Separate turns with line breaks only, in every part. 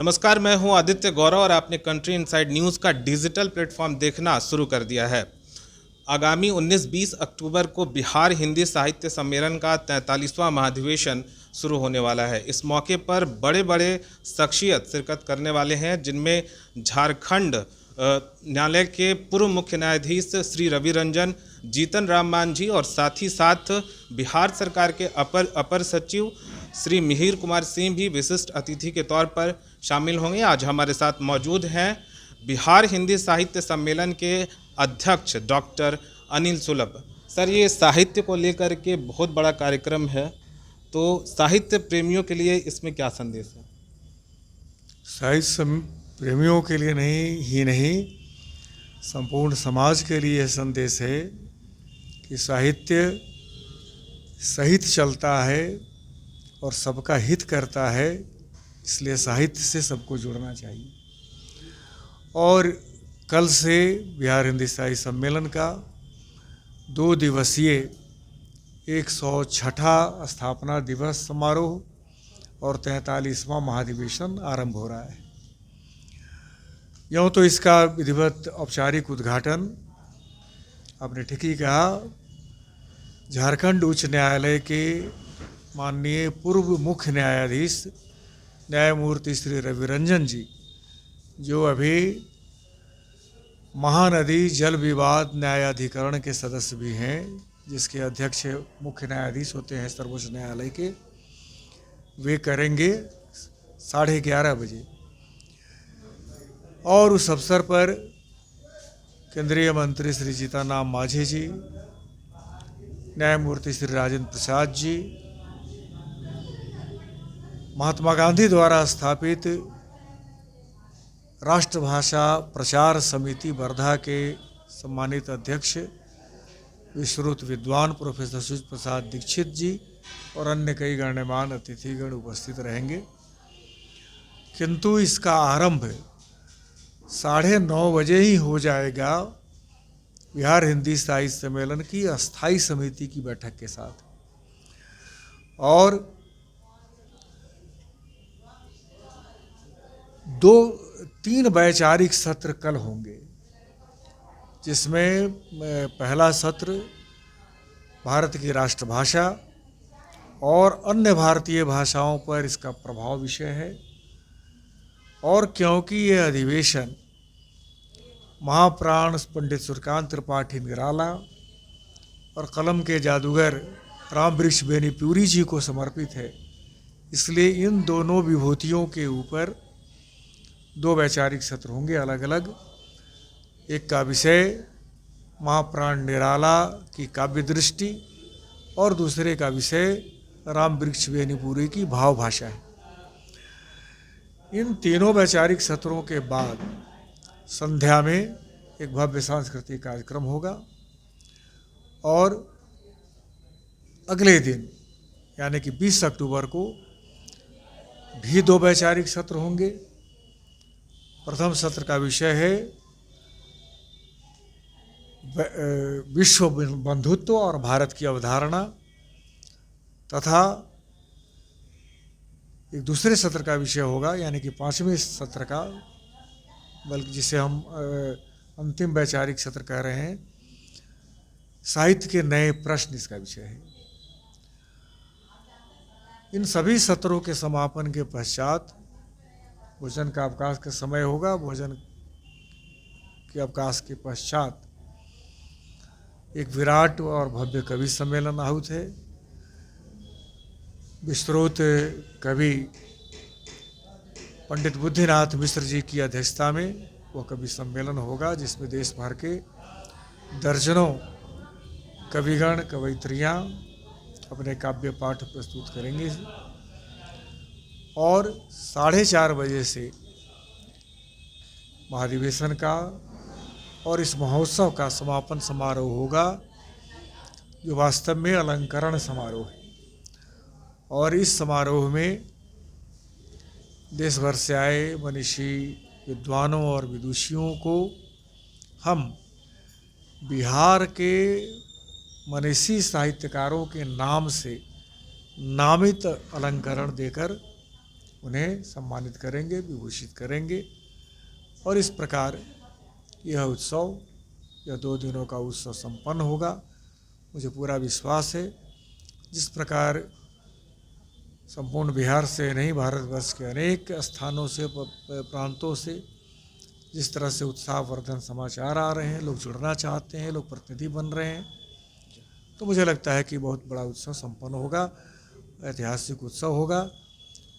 नमस्कार, मैं हूं आदित्य गौरव और आपने कंट्री इनसाइड न्यूज़ का डिजिटल प्लेटफॉर्म देखना शुरू कर दिया है। आगामी 19-20 अक्टूबर को बिहार हिंदी साहित्य सम्मेलन का 43वां महाधिवेशन शुरू होने वाला है। इस मौके पर बड़े बड़े शख्सियत शिरकत करने वाले हैं, जिनमें झारखंड न्यायालय के पूर्व मुख्य न्यायाधीश श्री रवि रंजन, जीतन राम मांझी और साथ ही साथ बिहार सरकार के अपर सचिव श्री मिहिर कुमार सिंह भी विशिष्ट अतिथि के तौर पर शामिल होंगे। आज हमारे साथ मौजूद हैं बिहार हिंदी साहित्य सम्मेलन के अध्यक्ष डॉक्टर अनिल सुलभ। सर, ये साहित्य को लेकर के बहुत बड़ा कार्यक्रम है, तो साहित्य प्रेमियों के लिए इसमें क्या संदेश है?
प्रेमियों के लिए नहीं, संपूर्ण समाज के लिए यह संदेश है कि साहित्य सहित चलता है और सबका हित करता है, इसलिए साहित्य से सबको जुड़ना चाहिए। और कल से बिहार हिंदी साहित्य सम्मेलन का 2 दिवसीय 106वां स्थापना दिवस समारोह और 43वां महाधिवेशन आरंभ हो रहा है। यूँ तो इसका विधिवत औपचारिक उद्घाटन, आपने ठीक ही कहा, झारखंड उच्च न्यायालय के माननीय पूर्व मुख्य न्यायाधीश न्यायमूर्ति श्री रवि रंजन जी, जो अभी महानदी जल विवाद न्यायाधिकरण के सदस्य भी हैं, जिसके अध्यक्ष मुख्य न्यायाधीश होते हैं सर्वोच्च न्यायालय के, वे करेंगे 11:30 बजे। और उस अवसर पर केंद्रीय मंत्री श्री जीतन राम मांझी जी, न्यायमूर्ति श्री राजेंद्र प्रसाद जी, महात्मा गांधी द्वारा स्थापित राष्ट्रभाषा प्रचार समिति वर्धा के सम्मानित अध्यक्ष विश्रुत विद्वान प्रोफेसर सुजीत प्रसाद दीक्षित जी और अन्य कई गण्यमान्य अतिथिगण उपस्थित रहेंगे। किंतु इसका आरंभ 9:30 बजे ही हो जाएगा बिहार हिंदी साहित्य सम्मेलन की अस्थायी समिति की बैठक के साथ। और 3 वैचारिक सत्र कल होंगे, जिसमें पहला सत्र भारत की राष्ट्रभाषा और अन्य भारतीय भाषाओं पर इसका प्रभाव विषय है। और क्योंकि यह अधिवेशन महाप्राण पंडित सूर्यकांत त्रिपाठी निराला और कलम के जादूगर रामवृक्ष बेनीपुरी जी को समर्पित है, इसलिए इन दोनों विभूतियों के ऊपर 2 वैचारिक सत्र होंगे अलग अलग। एक का विषय महाप्राण निराला की काव्य दृष्टि और दूसरे का विषय रामवृक्ष बेनीपुरी की भाव भाषा है। इन तीनों वैचारिक सत्रों के बाद संध्या में एक भव्य सांस्कृतिक कार्यक्रम होगा और अगले दिन यानी कि 20 अक्टूबर को भी 2 वैचारिक सत्र होंगे। प्रथम सत्र का विषय है विश्व बंधुत्व और भारत की अवधारणा, तथा एक दूसरे सत्र का विषय होगा यानी कि 5वें सत्र का, बल्कि जिसे हम अंतिम वैचारिक सत्र कह रहे हैं, साहित्य के नए प्रश्न इसका विषय है। इन सभी सत्रों के समापन के पश्चात भोजन का अवकाश का समय होगा। भोजन के अवकाश के पश्चात एक विराट और भव्य कवि सम्मेलन आहूत है। विश्रुत कवि पंडित बुद्धिनाथ मिश्र जी की अध्यक्षता में वह कवि सम्मेलन होगा, जिसमें देश भर के दर्जनों कविगण कवयित्रियाँ अपने काव्य पाठ प्रस्तुत करेंगे। और 4:30 बजे से महाधिवेशन का और इस महोत्सव का समापन समारोह होगा, जो वास्तव में अलंकरण समारोह है। और इस समारोह में देश भर से आए मनीषी विद्वानों और विदुषियों को हम बिहार के मनीषी साहित्यकारों के नाम से नामित अलंकरण देकर उन्हें सम्मानित करेंगे, विभूषित करेंगे। और इस प्रकार यह उत्सव, यह 2 दिनों का उत्सव संपन्न होगा। मुझे पूरा विश्वास है जिस प्रकार संपूर्ण बिहार से नहीं, भारतवर्ष के अनेक स्थानों से, प्रांतों से जिस तरह से उत्साहवर्धन समाचार आ रहे हैं, लोग जुड़ना चाहते हैं, लोग प्रतिनिधि बन रहे हैं, तो मुझे लगता है कि बहुत बड़ा उत्सव संपन्न होगा, ऐतिहासिक उत्सव होगा।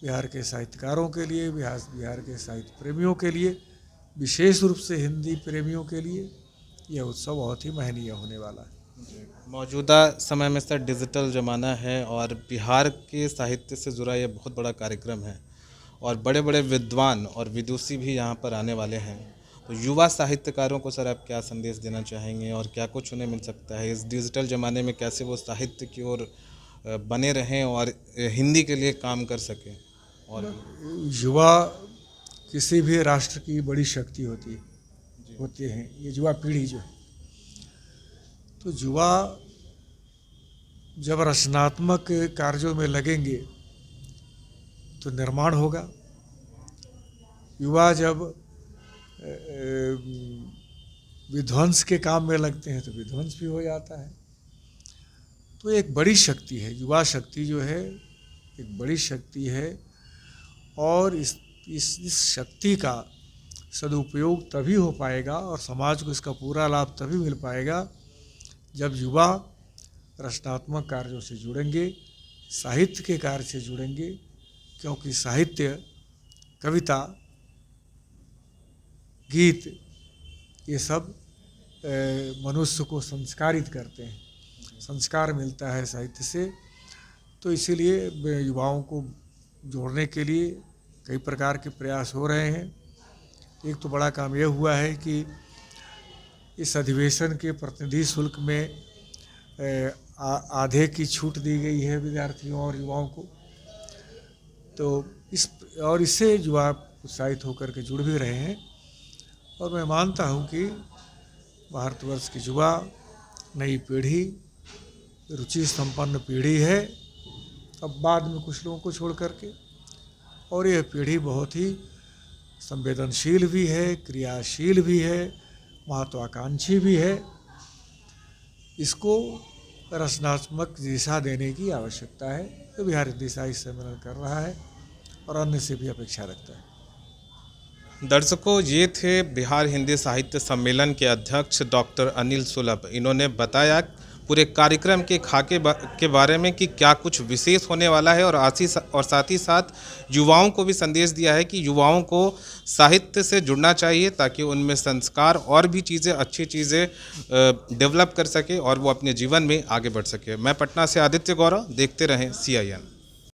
बिहार के साहित्यकारों के लिए, बिहार के साहित्य प्रेमियों के लिए, विशेष रूप से हिंदी प्रेमियों के लिए यह उत्सव बहुत ही महनीय होने वाला है।
मौजूदा समय में सर डिजिटल ज़माना है और बिहार के साहित्य से जुड़ा ये बहुत बड़ा कार्यक्रम है और बड़े बड़े विद्वान और विदुषी भी यहाँ पर आने वाले हैं। तो युवा साहित्यकारों को सर आप क्या संदेश देना चाहेंगे और क्या कुछ उन्हें मिल सकता है इस डिजिटल ज़माने में, कैसे वो साहित्य की ओर बने रहें और हिंदी के लिए काम कर सकें? और
युवा किसी भी राष्ट्र की बड़ी शक्ति होती है। ये युवा पीढ़ी जो है, तो युवा जब रचनात्मक कार्यों में लगेंगे तो निर्माण होगा। युवा जब विध्वंस के काम में लगते हैं तो विध्वंस भी हो जाता है। तो एक बड़ी शक्ति है, युवा शक्ति जो है एक बड़ी शक्ति है और इस शक्ति का सदुपयोग तभी हो पाएगा और समाज को इसका पूरा लाभ तभी मिल पाएगा जब युवा रचनात्मक कार्यों से जुड़ेंगे, साहित्य के कार्य से जुड़ेंगे, क्योंकि साहित्य, कविता, गीत ये सब मनुष्य को संस्कारित करते हैं, संस्कार मिलता है साहित्य से। तो इसीलिए युवाओं को जोड़ने के लिए कई प्रकार के प्रयास हो रहे हैं। एक तो बड़ा काम यह हुआ है कि इस अधिवेशन के प्रतिनिधि शुल्क में आधे की छूट दी गई है विद्यार्थियों और युवाओं को। तो इससे युवा उत्साहित होकर के जुड़ भी रहे हैं और मैं मानता हूं कि भारतवर्ष की युवा नई पीढ़ी, रुचि संपन्न पीढ़ी है, अब बाद में कुछ लोगों को छोड़ करके, और यह पीढ़ी बहुत ही संवेदनशील भी है, क्रियाशील भी है, महत्वाकांक्षी भी है। इसको रचनात्मक दिशा देने की आवश्यकता है, तो बिहार हिंदी साहित्य सम्मेलन कर रहा है और अन्य से भी अपेक्षा रखता है।
दर्शकों, ये थे बिहार हिंदी साहित्य सम्मेलन के अध्यक्ष डॉक्टर अनिल सुलभ। इन्होंने बताया पूरे कार्यक्रम के खाके के बारे में कि क्या कुछ विशेष होने वाला है और साथ ही साथ युवाओं को भी संदेश दिया है कि युवाओं को साहित्य से जुड़ना चाहिए ताकि उनमें संस्कार और भी चीज़ें, अच्छी चीज़ें डेवलप कर सके और वो अपने जीवन में आगे बढ़ सके। मैं पटना से आदित्य गौरव, देखते रहें CIN।